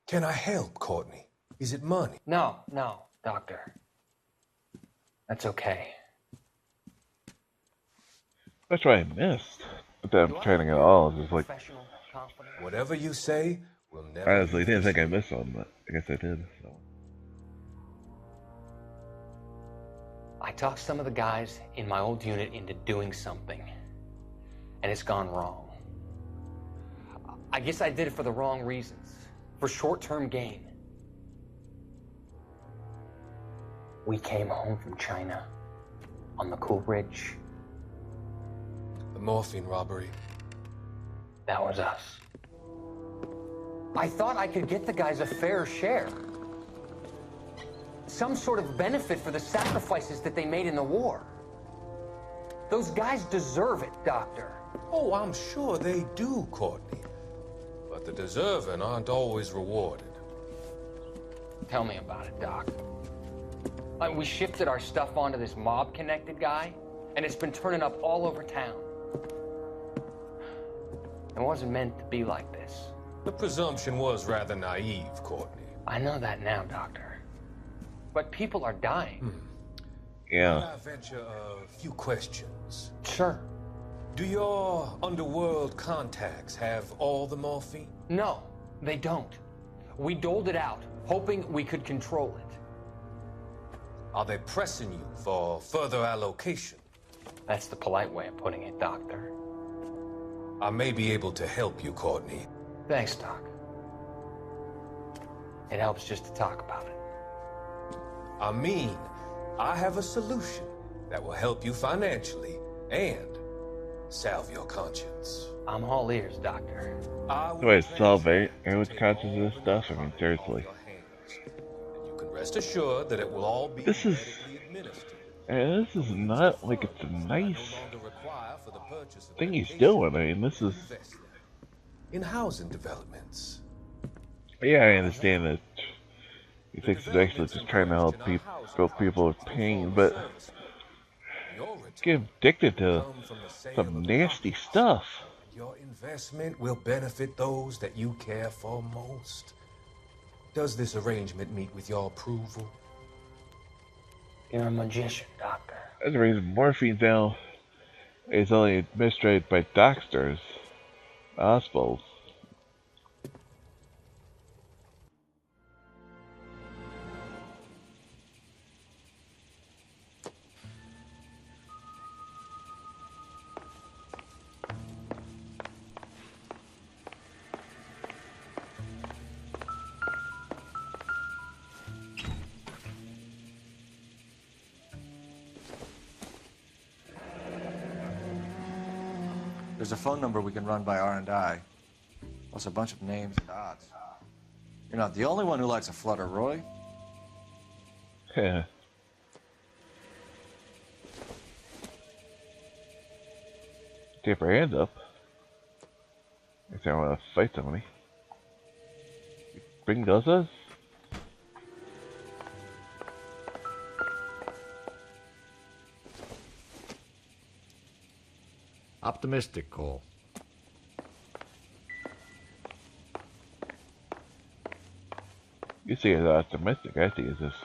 Can I help, Courtney? Is it money? No, Doctor. That's okay. That's what I missed. But that training at all is just like, Whatever you say, we'll never. I honestly didn't think I missed one, but I guess I did. So. I talked some of the guys in my old unit into doing something, and it's gone wrong. I guess I did it for the wrong reasons, for short-term gain. We came home from China on the Cool Ridge. The morphine robbery. That was us. I thought I could get the guys a fair share. Some sort of benefit for the sacrifices that they made in the war. Those guys deserve it, Doctor. Oh, I'm sure they do, Courtney. But the deserving aren't always rewarded. Tell me about it, Doc. We shifted our stuff onto this mob-connected guy, and it's been turning up all over town. It wasn't meant to be like this. The presumption was rather naive, Courtney. I know that now, Doctor. But people are dying. Yeah. May I venture a few questions? Sure. Do your underworld contacts have all the morphine? No, they don't. We doled it out, hoping we could control it. Are they pressing you for further allocation? That's the polite way of putting it, Doctor. I may be able to help you, Courtney. Thanks, Doc. It helps just to talk about it. I mean, I have a solution that will help you financially and salve your conscience. I'm all ears, Doctor. Wait, solve everyone's conscious of this stuff? I mean, seriously. You can rest assured that it will all be medically administered. This is not like it's a nice thing he's doing. I mean, this is... In housing developments. Yeah, I understand that he thinks it's actually just trying to help people with pain, but get addicted to some nasty stuff. Your investment will benefit those that you care for most. Does this arrangement meet with your approval? You're a magician, Doctor. That's the reason morphine now is only administered by doctors, hospitals. There's a phone number we can run by R&I. Plus a bunch of names and odds. You're not the only one who likes a flutter, Roy. Yeah. Keep her hands up. If they want to fight somebody. Bring does this? Optimistic, Cole. You see it's optimistic. I see it's just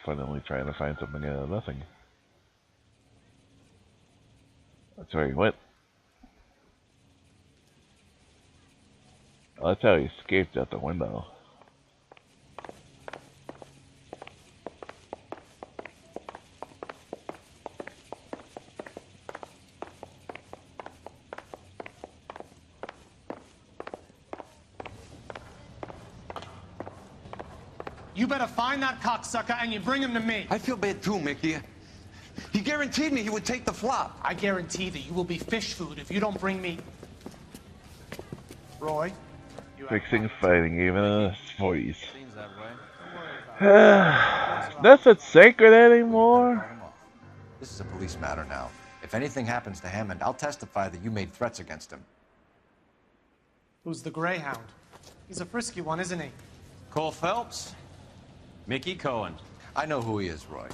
fundamentally trying to find something out of nothing. That's where he went. Well, that's how he escaped out the window. You better find that cocksucker and you bring him to me. I feel bad too, Mickey. He guaranteed me he would take the flop. I guarantee that you will be fish food if you don't bring me... Roy? Fixing fighting even in his 40s. Seems that way. Nothing sacred anymore. This is a police matter now. If anything happens to Hammond, I'll testify that you made threats against him. Who's the Greyhound? He's a frisky one, isn't he? Cole Phelps? Mickey Cohen. I know who he is, Roy.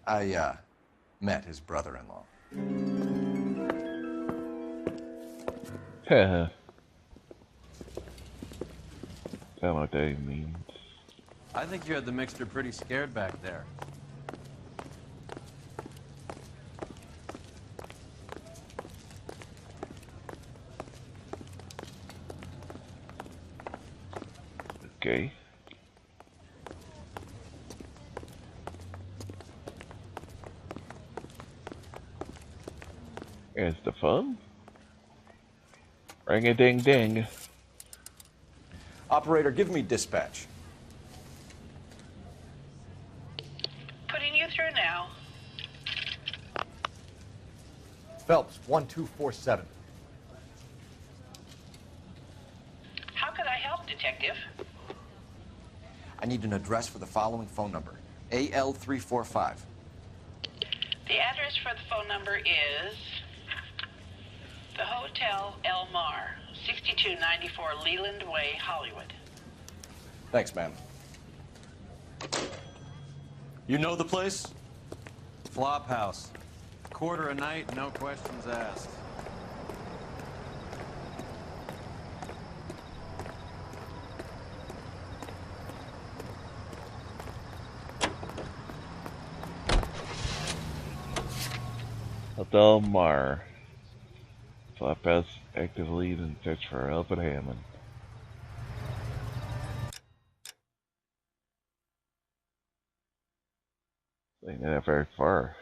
I, met his brother-in-law. I don't know what that even means. I think you had the mixture pretty scared back there. Okay. Here's the phone. Ring a ding ding. Operator, give me dispatch. Putting you through now. Phelps, 1247. How could I help, Detective? I need an address for the following phone number. AL345. The address for the phone number is the Hotel El Mar, 6294 Leland Way, Hollywood. Thanks, ma'am. You know the place? Flop house. Quarter a night, no questions asked. Hotel Mar. Flophouse active lead and search for Albert Hammond. Ain't that very far.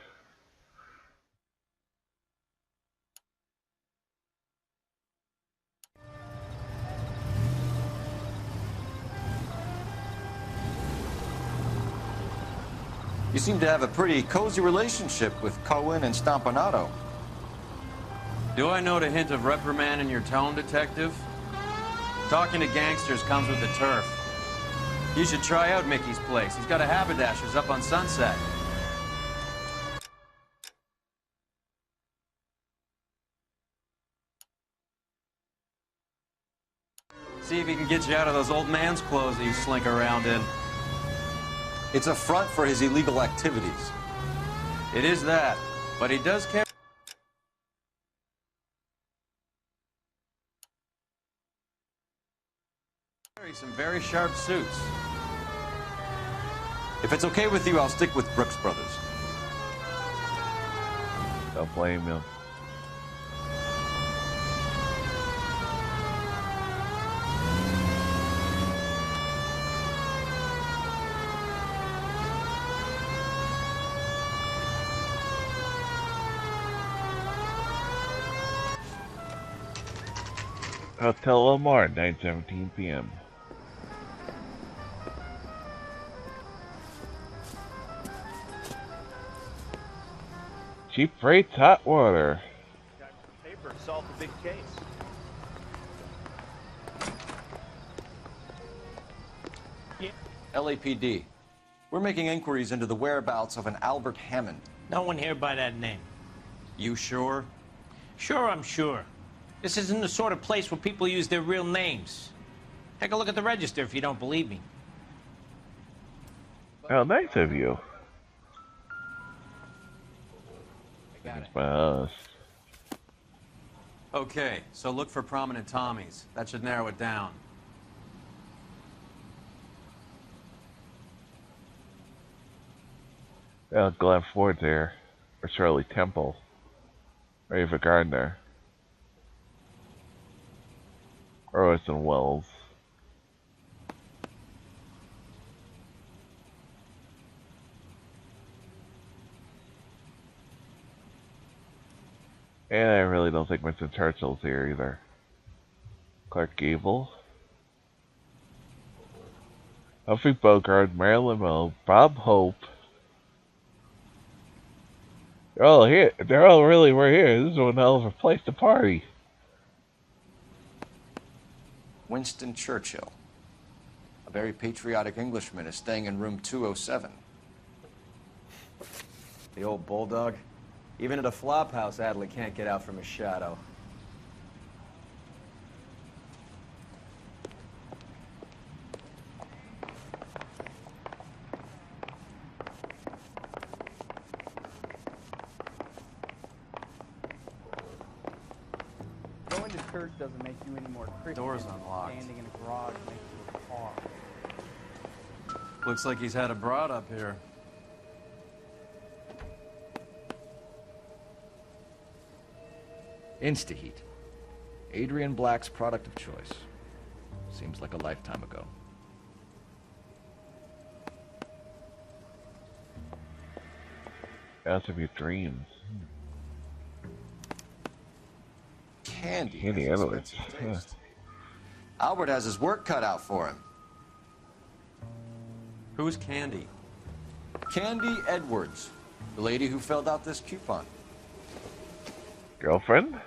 You seem to have a pretty cozy relationship with Cohen and Stompanato. Do I note a hint of reprimand in your tone, Detective? Talking to gangsters comes with the turf. You should try out Mickey's place. He's got a haberdasher's up on Sunset. See if he can get you out of those old man's clothes that you slink around in. It's a front for his illegal activities. It is that, but he does carry some very sharp suits. If it's okay with you, I'll stick with Brooks Brothers. Don't blame him. Hotel Lamar, 9:17 p.m. Cheap rates, hot water. Got some paper and solved the big case. LAPD. We're making inquiries into the whereabouts of an Albert Hammond. No one here by that name. You sure? Sure, I'm sure. This isn't the sort of place where people use their real names. Take a look at the register if you don't believe me. How nice of you. I got it. It's my house. Okay, so look for prominent Tommies. That should narrow it down. Well, Glenn Ford's there. Or Shirley Temple. Or Ava Gardner. Or Orson Welles. And I really don't think Winston Churchill's here either. Clark Gable. Humphrey Bogart, Marilyn Monroe, Bob Hope. They're all here. They're all really were here. This is one hell of a place to party. Winston Churchill. A very patriotic Englishman is staying in room 207. The old bulldog. Even at a flop house, Adley can't get out from his shadow. Going to church doesn't make you any more Christian. Door's unlocked. Standing in a garage makes you a car. Looks like he's had a broad up here. Instaheat. Adrian Black's product of choice. Seems like a lifetime ago. Out of your dreams. Candy. Candy has Edwards. expensive taste. Albert has his work cut out for him. Who's Candy? Candy Edwards, the lady who filled out this coupon. Girlfriend?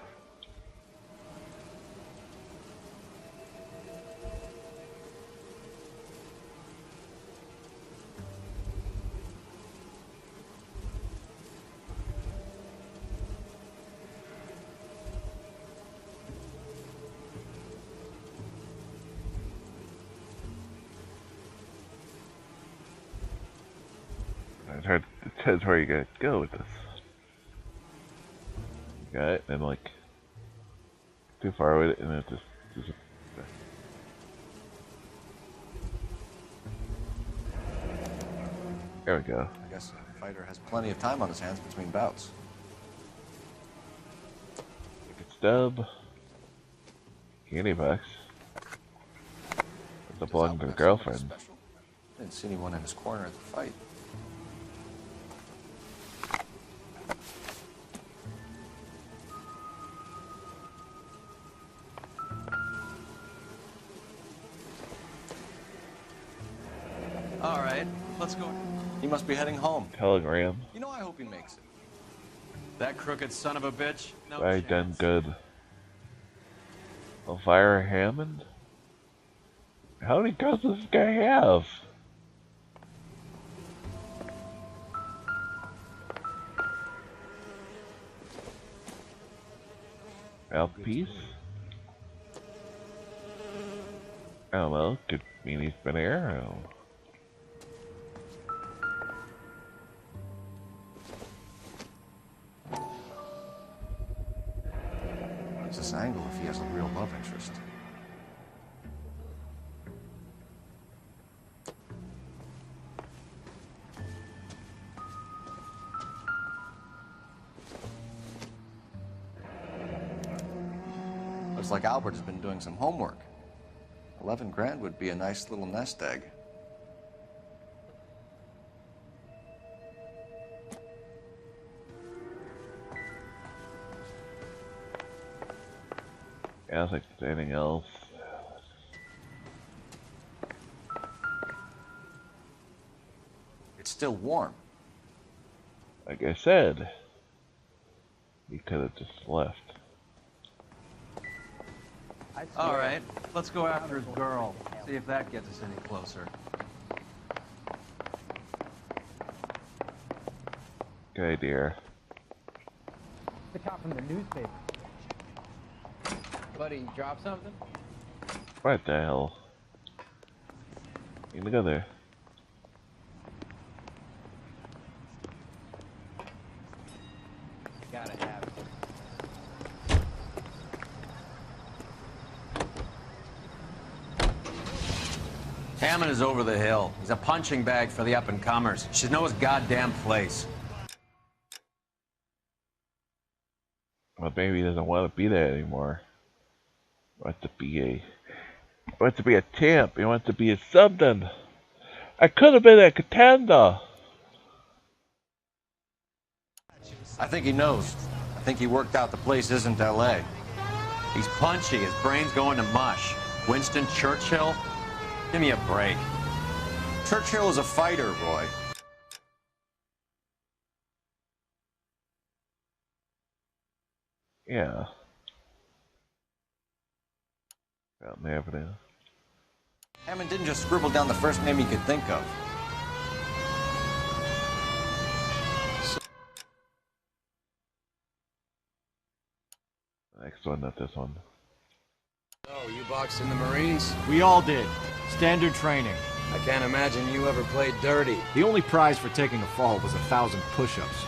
It says where you gotta go with this. You got it, and like too far with it, and it just there we go. I guess the fighter has plenty of time on his hands between bouts. Stub. Candy box. It's a belonging to the girlfriend. Didn't see anyone in his corner at the fight. All right, let's go. He must be heading home. Telegram. You know, I hope he makes it. That crooked son of a bitch? No I chance. done good. Elvira Hammond? How many girls does this guy have? Mouthpiece? I don't know, could mean he's been here, I don't know. What's this angle if he has a real love interest? Looks like Albert has been doing some homework. 11 grand would be a nice little nest egg. Yeah, I don't think there's anything else. It's still warm. Like I said, he could have just left. All right, let's go after his girl. See if that gets us any closer. Good idea. The cop from the newspaper. Buddy, you drop something? What the hell? You need to go there. Gotta have it. Hammond is over the hill. He's a punching bag for the up-and-comers. Should know his goddamn place. Well, maybe he doesn't want to be there anymore. He wants to be a champ. He wants to be a something. I could have been a contender. I think he knows. I think he worked out the place isn't L.A. He's punchy. His brain's going to mush. Winston Churchill? Give me a break. Churchill is a fighter, Roy. Yeah. Out in the avenue. Hammond didn't just scribble down the first name he could think of. Next one, not this one. Oh, you boxed in the Marines? We all did. Standard training. I can't imagine you ever played dirty. The only prize for taking a fall was 1,000 push-ups.